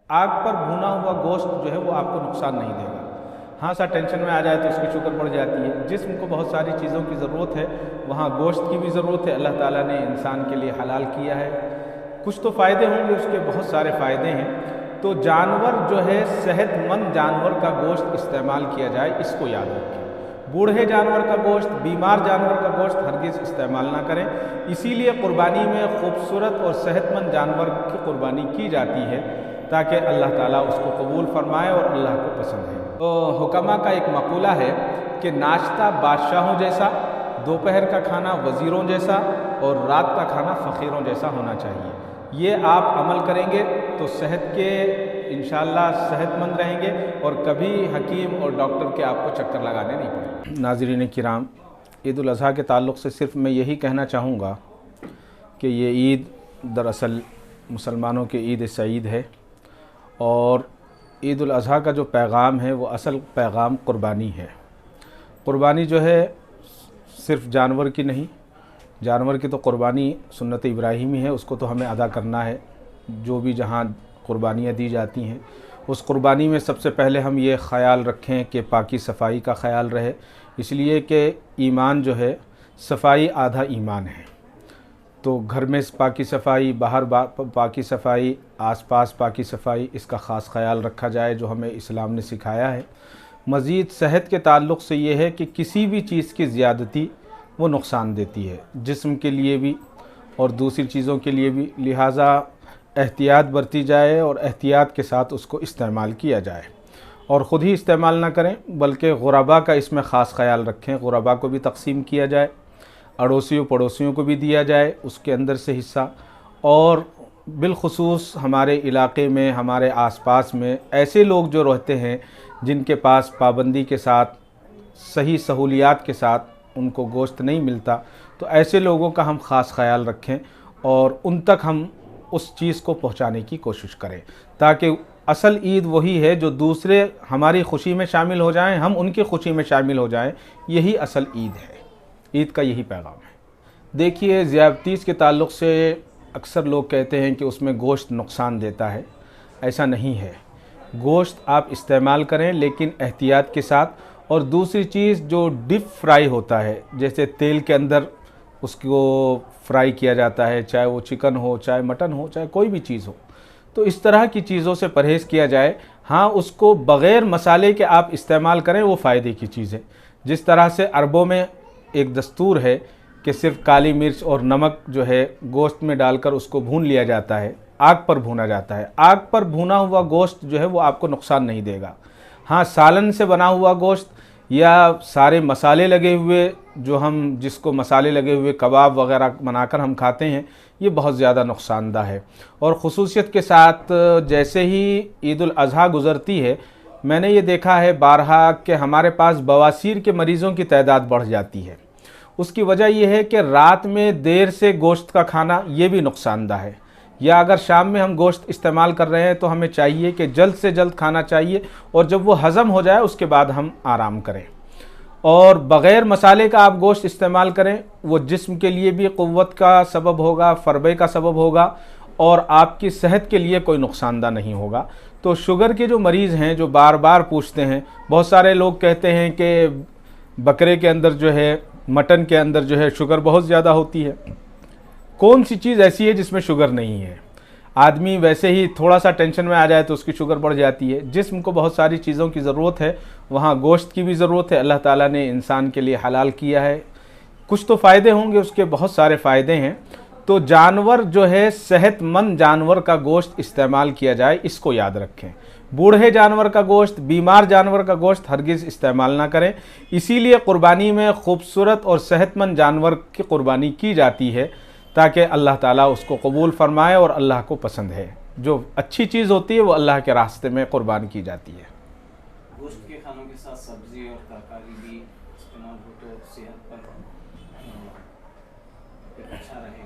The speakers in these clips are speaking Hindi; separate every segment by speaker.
Speaker 1: आग पर भुना हुआ गोश्त जो है वो आपको नुकसान नहीं देगा। हाँ सा टेंशन में आ जाए तो उसकी शुगर बढ़ जाती है। जिस्म को बहुत सारी चीज़ों की ज़रूरत है, वहाँ गोश्त की भी ज़रूरत है। अल्लाह ताला ने इंसान के लिए हलाल किया है। कुछ तो फ़ायदे होंगे, उसके बहुत सारे फ़ायदे हैं। तो जानवर जो है, सेहतमंद जानवर का गोश्त इस्तेमाल किया जाए, इसको याद रखें। बूढ़े जानवर का गोश्त, बीमार जानवर का गोश्त हरगिज़ इस्तेमाल ना करें। इसीलिए क़ुरबानी में खूबसूरत और सेहतमंद जानवर की क़ुरबानी की जाती है ताकि अल्लाह ताला उसको कबूल फरमाए और अल्लाह को पसंद है। तो हुक्मा का एक मक़ूला है कि नाश्ता बादशाहों जैसा, दोपहर का खाना वज़ीरों जैसा और रात का खाना फ़कीरों जैसा होना चाहिए। ये आप अमल करेंगे तो सेहत के इंशाअल्लाह सेहतमंद रहेंगे और कभी हकीम और डॉक्टर के आपको चक्कर लगाने नहीं पड़ेंगे। नाज़रीन किराम, ईद उल अज़हा के ताल्लुक़ से सिर्फ़ मैं यही कहना चाहूँगा कि ये ईद दरअसल मुसलमानों की ईद सईद है और ईद उल अज़हा का जो पैगाम है वो असल पैगाम क़ुरबानी है। क़ुरबानी जो है सिर्फ़ जानवर की नहीं, जानवर की तो क़ुरबानी सुन्नत इब्राहीमी है, उसको तो हमें अदा करना है। जो भी जहाँ क़ुरबानियाँ दी जाती हैं उस क़ुरबानी में सबसे पहले हम ये ख़याल रखें कि पाकी सफ़ाई का ख़याल रहे, इसलिए कि ईमान जो है सफ़ाई आधा ईमान है। तो घर में पाकी सफ़ाई, बाहर पाकी सफ़ाई, आसपास पाकी सफ़ाई, इसका ख़ास ख़याल रखा जाए जो हमें इस्लाम ने सिखाया है। मज़ीद सेहत के ताल्लुक़ से ये है कि किसी भी चीज़ की ज़्यादती वो नुकसान देती है, जिस्म के लिए भी और दूसरी चीज़ों के लिए भी। लिहाजा एहतियात बरती जाए और एहतियात के साथ उसको इस्तेमाल किया जाए और ख़ुद ही इस्तेमाल ना करें बल्कि गुरबा का इसमें ख़ास ख़याल रखें। गुरबा को भी तकसीम किया जाए, अड़ोसियों पड़ोसियों को भी दिया जाए उसके अंदर से हिस्सा। और बिलखुसूस हमारे इलाक़े में, हमारे आसपास में ऐसे लोग जो रहते हैं जिनके पास पाबंदी के साथ, सही सहूलियात के साथ उनको गोश्त नहीं मिलता, तो ऐसे लोगों का हम ख़ास ख़याल रखें और उन तक हम उस चीज़ को पहुंचाने की कोशिश करें, ताकि असल ईद वही है जो दूसरे हमारी खुशी में शामिल हो जाएं, हम उनकी खुशी में शामिल हो जाएं। यही असल ईद है, ईद का यही पैगाम है। देखिए, ज़्यादतीज़ के ताल्लुक़ से अक्सर लोग कहते हैं कि उसमें गोश्त नुकसान देता है। ऐसा नहीं है। गोश्त आप इस्तेमाल करें लेकिन एहतियात के साथ। और दूसरी चीज़, जो डीप फ्राई होता है, जैसे तेल के अंदर उसको फ्राई किया जाता है, चाहे वो चिकन हो, चाहे मटन हो, चाहे कोई भी चीज़ हो, तो इस तरह की चीज़ों से परहेज़ किया जाए। हाँ, उसको बग़ैर मसाले के आप इस्तेमाल करें, वो फ़ायदे की चीज़ है। जिस तरह से अरबों में एक दस्तूर है कि सिर्फ़ काली मिर्च और नमक जो है गोश्त में डालकर उसको भून लिया जाता है, आग पर भूना जाता है। आग पर भुना हुआ गोश्त जो है वो आपको नुकसान नहीं देगा। हाँ, सालन से बना हुआ गोश्त या सारे मसाले लगे हुए, जो हम जिसको मसाले लगे हुए कबाब वग़ैरह बनाकर हम खाते हैं, ये बहुत ज़्यादा नुकसानदा है। और ख़ुसूसियत के साथ जैसे ही ईद उल अज़हा गुज़रती है, मैंने ये देखा है बारहा कि हमारे पास बवासीर के मरीज़ों की तादाद बढ़ जाती है। उसकी वजह यह है कि रात में देर से गोश्त का खाना ये भी नुकसानदा है। या अगर शाम में हम गोश्त इस्तेमाल कर रहे हैं तो हमें चाहिए कि जल्द से जल्द खाना चाहिए और जब वो हज़म हो जाए उसके बाद हम आराम करें। और बग़ैर मसाले का आप गोश्त इस्तेमाल करें, वो जिस्म के लिए भी क़ुव्वत का सबब होगा, फ़रबे का सबब होगा और आपकी सेहत के लिए कोई नुकसानदा नहीं होगा। तो शुगर के जो मरीज़ हैं, जो बार बार पूछते हैं, बहुत सारे लोग कहते हैं कि बकरे के अंदर जो है, मटन के अंदर जो है शुगर बहुत ज़्यादा होती है। कौन सी चीज़ ऐसी है जिसमें शुगर नहीं है? आदमी वैसे ही थोड़ा सा टेंशन में आ जाए तो उसकी शुगर बढ़ जाती है। जिस्म को बहुत सारी चीज़ों की ज़रूरत है, वहाँ गोश्त की भी ज़रूरत है। अल्लाह ताला ने इंसान के लिए हलाल किया है। कुछ तो फ़ायदे होंगे, उसके बहुत सारे फ़ायदे हैं। तो जानवर जो है, सेहतमंद जानवर का गोश्त इस्तेमाल किया जाए, इसको याद रखें। बूढ़े जानवर का गोश्त, बीमार जानवर का गोश्त हरगिज़ इस्तेमाल ना करें। इसीलिए क़ुरबानी में खूबसूरत और सेहतमंद जानवर की क़ुरबानी की जाती है ताकि अल्लाह ताला उसको कबूल फ़रमाए और अल्लाह को पसंद है। जो अच्छी चीज़ होती है वो अल्लाह के रास्ते में क़ुरबान की जाती है।
Speaker 2: गोश्त के खानों के साथ सब्ज़ी और तरकारी भी इस्तेमाल हो तो सेहत पर अच्छा रहेगा।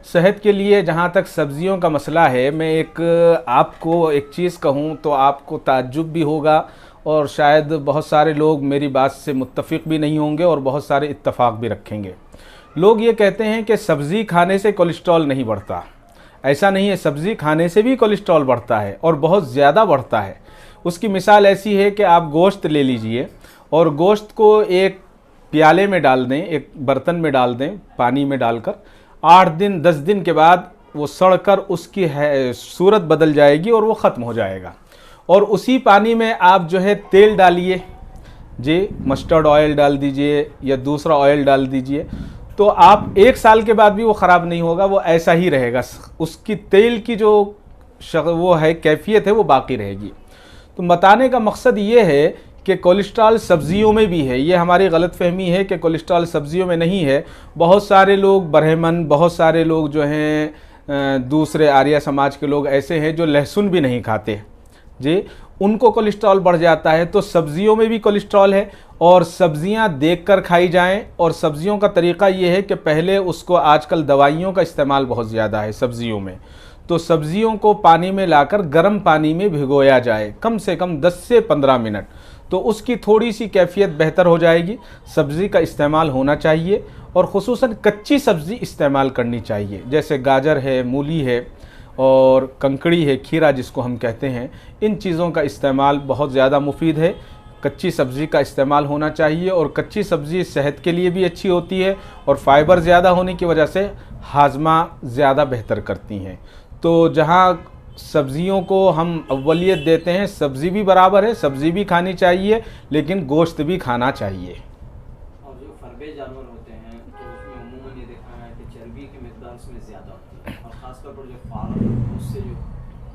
Speaker 1: सेहत के लिए जहाँ तक सब्ज़ियों का मसला है, मैं आपको एक चीज़ कहूँ तो आपको ताज्जुब भी होगा और शायद बहुत सारे लोग मेरी बात से मुत्तफ़िक़ भी नहीं होंगे और बहुत सारे इत्तफ़ाक़ भी रखेंगे। लोग ये कहते हैं कि सब्ज़ी खाने से कोलेस्ट्रॉल नहीं बढ़ता। ऐसा नहीं है, सब्ज़ी खाने से भी कोलेस्ट्रॉल बढ़ता है और बहुत ज़्यादा बढ़ता है। उसकी मिसाल ऐसी है कि आप गोश्त ले लीजिए और गोश्त को एक प्याले में डाल दें, एक बर्तन में डाल दें पानी में डालकर, 8 दिन 10 दिन के बाद वो सड़कर उसकी सूरत बदल जाएगी और वो ख़त्म हो जाएगा। और उसी पानी में आप जो है तेल डालिए जी, मस्टर्ड ऑयल डाल दीजिए या दूसरा ऑयल डाल दीजिए, तो आप 1 साल के बाद भी वो ख़राब नहीं होगा, वो ऐसा ही रहेगा। उसकी तेल की जो वो है कैफियत है वो बाकी रहेगी। तो बताने का मकसद ये है कि कोलेस्ट्रॉल सब्जियों में भी है। ये हमारी गलतफहमी है कि कोलेस्ट्रॉल सब्जियों में नहीं है। बहुत सारे लोग ब्राह्मण, बहुत सारे लोग जो हैं दूसरे आर्य समाज के लोग ऐसे हैं जो लहसुन भी नहीं खाते जी, उनको कोलेस्ट्रॉल बढ़ जाता है। तो सब्जियों में भी कोलेस्ट्रॉल है और सब्जियां देखकर खाई जाएं। और सब्जियों का तरीक़ा ये है कि पहले उसको, आजकल दवाइयों का इस्तेमाल बहुत ज़्यादा है सब्जियों में, तो सब्जियों को पानी में लाकर गर्म पानी में भिगोया जाए कम से कम 10 से 15 मिनट, तो उसकी थोड़ी सी कैफियत बेहतर हो जाएगी। सब्ज़ी का इस्तेमाल होना चाहिए और ख़ुसूसन कच्ची सब्ज़ी इस्तेमाल करनी चाहिए, जैसे गाजर है, मूली है और कंकड़ी है, खीरा जिसको हम कहते हैं। इन चीज़ों का इस्तेमाल बहुत ज़्यादा मुफीद है। कच्ची सब्ज़ी का इस्तेमाल होना चाहिए और कच्ची सब्ज़ी सेहत के लिए भी अच्छी होती है और फ़ाइबर ज़्यादा होने की वजह से हाजमा ज़्यादा बेहतर करती हैं। तो जहाँ सब्ज़ियों को हम अव्वलियत देते हैं, सब्ज़ी भी बराबर है, सब्ज़ी भी खानी चाहिए लेकिन गोश्त भी खाना चाहिए।
Speaker 2: और जो फरबे जानवर होते हैं तो उसमें अमूमन ये देखा है कि चर्बी की मिकदार उसमें ज़्यादा होती है, और ख़ासतौर पर जो फार्म उससे जो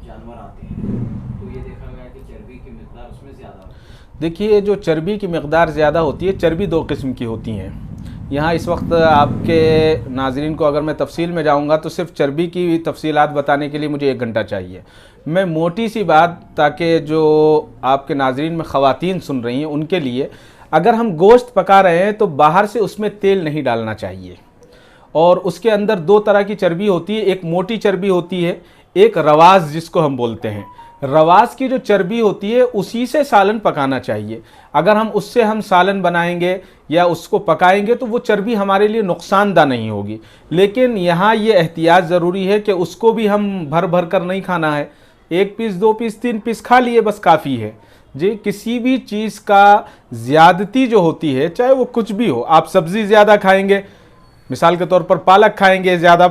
Speaker 2: जानवर आते हैं तो ये देखा गया कि चर्बी की मिकदार उसमें ज़्यादा होती है।
Speaker 1: देखिए, जो चर्बी की मिकदार ज़्यादा होती है, चर्बी 2 किस्म की होती हैं। यहाँ इस वक्त आपके नाज़रीन को अगर मैं तफसील में जाऊँगा तो सिर्फ चर्बी की तफसीलात बताने के लिए मुझे 1 घंटा चाहिए। मैं मोटी सी बात, ताकि जो आपके नाज़रीन में ख़वातीन सुन रही हैं उनके लिए, अगर हम गोश्त पका रहे हैं तो बाहर से उसमें तेल नहीं डालना चाहिए। और उसके अंदर 2 तरह की चर्बी होती है, एक मोटी चर्बी होती है, एक रवाज़ जिसको हम बोलते हैं। रवाज़ की जो चर्बी होती है उसी से सालन पकाना चाहिए। अगर हम उससे सालन बनाएंगे या उसको पकाएंगे तो वो चर्बी हमारे लिए नुकसानदा नहीं होगी। लेकिन यहाँ ये एहतियात ज़रूरी है कि उसको भी हम भर भर कर नहीं खाना है। 1 पीस, 2 पीस, 3 पीस खा लिए बस काफ़ी है जी। किसी भी चीज़ का ज़्यादती जो होती है, चाहे वो कुछ भी हो, आप सब्ज़ी ज़्यादा खाएंगे, मिसाल के तौर पर पालक खाएंगे ज़्यादा,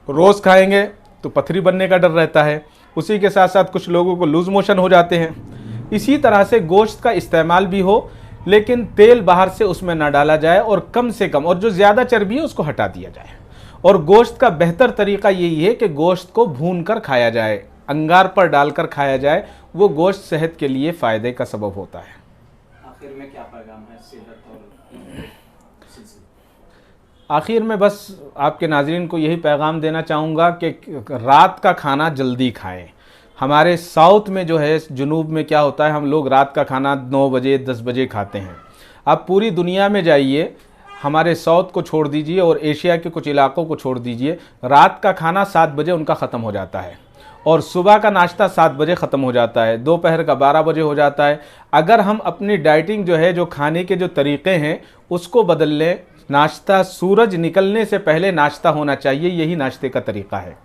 Speaker 1: रोज़ खाएंगे तो पथरी बनने का डर रहता है। उसी के साथ साथ कुछ लोगों को लूज़ मोशन हो जाते हैं। इसी तरह से गोश्त का इस्तेमाल भी हो, लेकिन तेल बाहर से उसमें ना डाला जाए और कम से कम, और जो ज़्यादा चर्बी है उसको हटा दिया जाए। और गोश्त का बेहतर तरीक़ा यही है कि गोश्त को भून कर खाया जाए, अंगार पर डालकर खाया जाए। वो गोश्त सेहत के लिए फ़ायदे का सबब होता है।
Speaker 2: आखिर में क्या पैगाम है सेहत और
Speaker 1: आखिर में बस आपके नाज़रीन को यही पैगाम देना चाहूँगा कि रात का खाना जल्दी खाएं। हमारे साउथ में जो है, जुनूब में क्या होता है, हम लोग रात का खाना 9 बजे 10 बजे खाते हैं। आप पूरी दुनिया में जाइए, हमारे साउथ को छोड़ दीजिए और एशिया के कुछ इलाकों को छोड़ दीजिए, रात का खाना 7 बजे उनका ख़त्म हो जाता है और सुबह का नाश्ता 7 बजे ख़त्म हो जाता है, दोपहर का 12 बजे हो जाता है। अगर हम अपनी डाइटिंग जो है, जो खाने के जो तरीक़े हैं उसको बदल लें, नाश्ता सूरज निकलने से पहले नाश्ता होना चाहिए, यही नाश्ते का तरीक़ा है।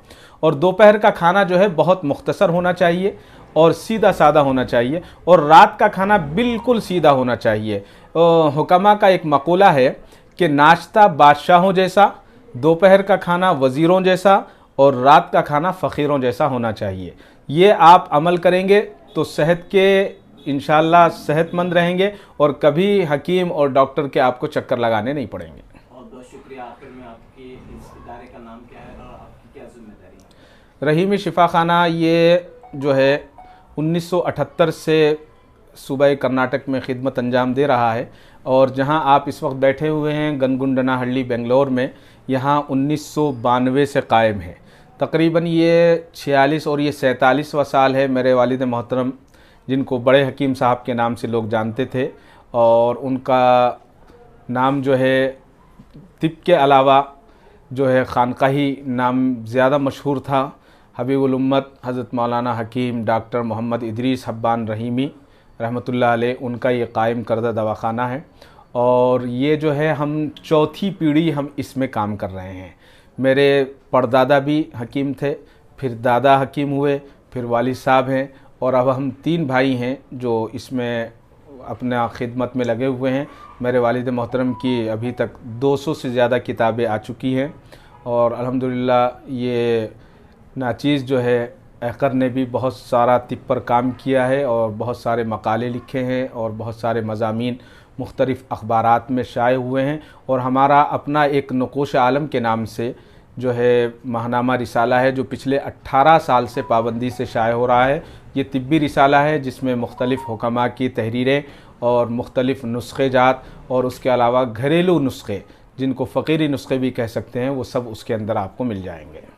Speaker 1: और दोपहर का खाना जो है बहुत मुख्तसर होना चाहिए और सीधा सादा होना चाहिए, और रात का खाना बिल्कुल सीधा होना चाहिए। हुक्मा का एक मक़ूला है कि नाश्ता बादशाहों जैसा, दोपहर का खाना वज़ीरों जैसा और रात का खाना फ़कीरों जैसा होना चाहिए। ये आप अमल करेंगे तो सेहत के इंशाअल्लाह सेहतमंद रहेंगे और कभी हकीम और डॉक्टर के आपको चक्कर लगाने नहीं पड़ेंगे।
Speaker 2: बहुत बहुत शुक्रिया। आखिर में आपके इस इदारे का नाम क्या है और आपकी क्या जिम्मेदारी है?
Speaker 1: रहीमी शिफा खाना ये जो है 1978 से सूबा कर्नाटक में खिदमत अंजाम दे रहा है, और जहां आप इस वक्त बैठे हुए हैं गनगुंडनाहल्ली बेंगलोर में, यहाँ 1992 से कायम है। तकरीबन ये 46 और ये 47वां साल है। मेरे वालिद मोहतरम, जिनको बड़े हकीम साहब के नाम से लोग जानते थे, और उनका नाम जो है तिब के अलावा जो है खानकाही नाम ज़्यादा मशहूर था। हबीबुल उम्मत हज़रत मौलाना हकीम डॉक्टर मोहम्मद इदरीस हब्बान रहीमी रहमतुल्लाह अलैह, उनका ये कायम करदा दवाखाना है। और ये जो है हम चौथी पीढ़ी हम इसमें काम कर रहे हैं। मेरे परदादा भी हकीम थे, फिर दादा हकीम हुए, फिर वालिद साहब हैं, और अब हम 3 भाई हैं जो इसमें अपना खिदमत में लगे हुए हैं। मेरे वालिद मोहतरम की अभी तक 200 से ज़्यादा किताबें आ चुकी हैं, और अल्हम्दुलिल्लाह ये नाचीज़ जो है ऐकर ने भी बहुत सारा तिब पर काम किया है और बहुत सारे मकाले लिखे हैं और बहुत सारे मज़ामीन मुख्तलिफ़ अखबारात में शाये हुए हैं। और हमारा अपना एक नक़ूश आलम के नाम से जो है माहनामा रिसाला है, जो पिछले 18 साल से पाबंदी से शाये हो रहा है। ये तिब्बी रिसाला है जिसमें मुख्तलिफ़ हुक्मा की तहरीरें और मुख्तलिफ़ नुस्खे जात और उसके अलावा घरेलू नुस्खे, जिनको फ़कीरी नुस्खे भी कह सकते हैं, वो सब उसके अंदर आपको मिल जाएंगे।